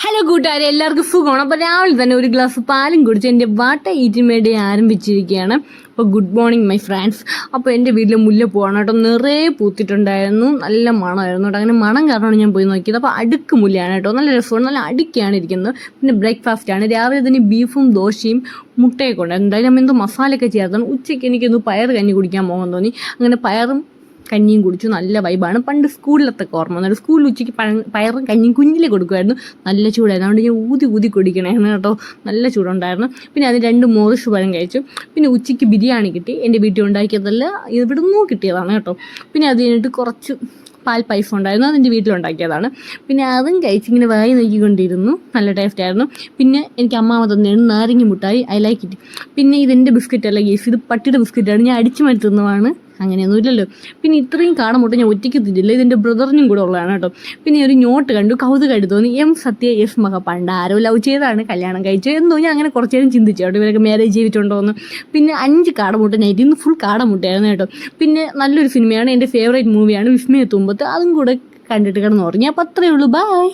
Hello കൂട്ടുകാരെ, എല്ലാവർക്കും സുഖമാണ്. അപ്പോൾ രാവിലെ തന്നെ ഒരു ഗ്ലാസ് പാലും കുടിച്ച് എൻ്റെ വാട്ട ഈറ്റിമേടി ആരംഭിച്ചിരിക്കുകയാണ്. അപ്പോൾ ഗുഡ് മോർണിംഗ് മൈ ഫ്രണ്ട്സ്. അപ്പോൾ എൻ്റെ വീട്ടിൽ മുല്ലപ്പൂവാണ് കേട്ടോ, നിറയെ പൂത്തിട്ടുണ്ടായിരുന്നു, നല്ല മണമായിരുന്നു കേട്ടോ. അങ്ങനെ മണം കാരണമാണ് ഞാൻ പോയി നോക്കിയത്. അപ്പോൾ അടുക്ക് മുല്ലയാണ് കേട്ടോ, നല്ല രസമാണ്, നല്ല അടുക്കാണ് ഇരിക്കുന്നത്. പിന്നെ ബ്രേക്ക്ഫാസ്റ്റാണ് രാവിലെ തന്നെ ബീഫും ദോശയും മുട്ടയൊക്കെ ഉണ്ട്. എന്തായാലും നമ്മൾ എന്തോ മസാലയൊക്കെ ചേർത്താണ്. ഉച്ചയ്ക്ക് എനിക്കൊന്ന് പയർ കഞ്ഞി കുടിക്കാൻ പോകാൻ തോന്നി. അങ്ങനെ പയറും കഞ്ഞിയും കുടിച്ചു. നല്ല വൈബാണ്. പണ്ട് സ്കൂളിലത്തെ ഓർമ്മ വന്നിട്ട് സ്കൂളിൽ ഉച്ചയ്ക്ക് പയറും കഞ്ഞിയും കുഞ്ഞിലെ കൊടുക്കുമായിരുന്നു. നല്ല ചൂടായിരുന്നു, അതുകൊണ്ട് ഞാൻ ഊതി കുടിക്കണമായിരുന്നു കേട്ടോ. നല്ല ചൂടുണ്ടായിരുന്നു. പിന്നെ അതിന് 2 മോറിഷ് പഴം കഴിച്ചു. പിന്നെ ഉച്ചയ്ക്ക് ബിരിയാണി കിട്ടി. എൻ്റെ വീട്ടിൽ ഉണ്ടാക്കിയതല്ല, ഇവിടെ നിന്നും കിട്ടിയതാണ് കേട്ടോ. പിന്നെ അത് കഴിഞ്ഞിട്ട് കുറച്ച് പാൽ പൈസ ഉണ്ടായിരുന്നു, അതെൻ്റെ വീട്ടിലുണ്ടാക്കിയതാണ്. പിന്നെ അതും കഴിച്ചിങ്ങനെ വായി നോക്കിക്കൊണ്ടിരുന്നു. നല്ല ടേസ്റ്റായിരുന്നു. പിന്നെ എനിക്ക് അമ്മാമ തന്നെയാണ് നാരങ്ങ മുട്ടായി, ഐ ലൈക്ക് ഇറ്റ്. പിന്നെ ഇതെൻ്റെ ബിസ്ക്കറ്റ് അല്ല ഗീസ്, ഇത് പട്ടിയുടെ ബിസ്ക്കറ്റാണ്, ഞാൻ അടിച്ചു മാറ്റി തിന്നതാണ്. അങ്ങനെയൊന്നും ഇല്ലല്ലോ. പിന്നെ ഇത്രയും കാടമുട്ട ഞാൻ ഒറ്റയ്ക്ക് തിന്നില്ല, ഇതെൻ്റെ ബ്രദറിനും കൂടെ ഉള്ളതാണ് കേട്ടോ. പിന്നെ ഒരു നോട്ട് കണ്ടു, കൗതുകമായിട്ട് തോന്നി. എം സത്യ എസ് മക പണ്ട് ആരോ ലവ് ചെയ്താണ്, കല്യാണം കഴിച്ചു എന്തോ. ഞാൻ അങ്ങനെ കുറച്ച് നേരം ചിന്തിച്ചു കേട്ടോ, ഇവരൊക്കെ മാരേജ് ചെയ്തിട്ടുണ്ടോ എന്ന്. പിന്നെ 5 കാടമുട്ട നൈറ്റ്, ഇന്ന് ഫുൾ കാടമുട്ടയായിരുന്നു കേട്ടോ. പിന്നെ നല്ലൊരു സിനിമയാണ്, എൻ്റെ ഫേവറേറ്റ് മൂവിയാണ് വിസ്മയ തുമ്പത്ത്, അതും കൂടെ കണ്ടിട്ട് കിടന്ന് ഉറങ്ങി. അപ്പോൾ അത്രയേ ഉള്ളൂ, ബൈ.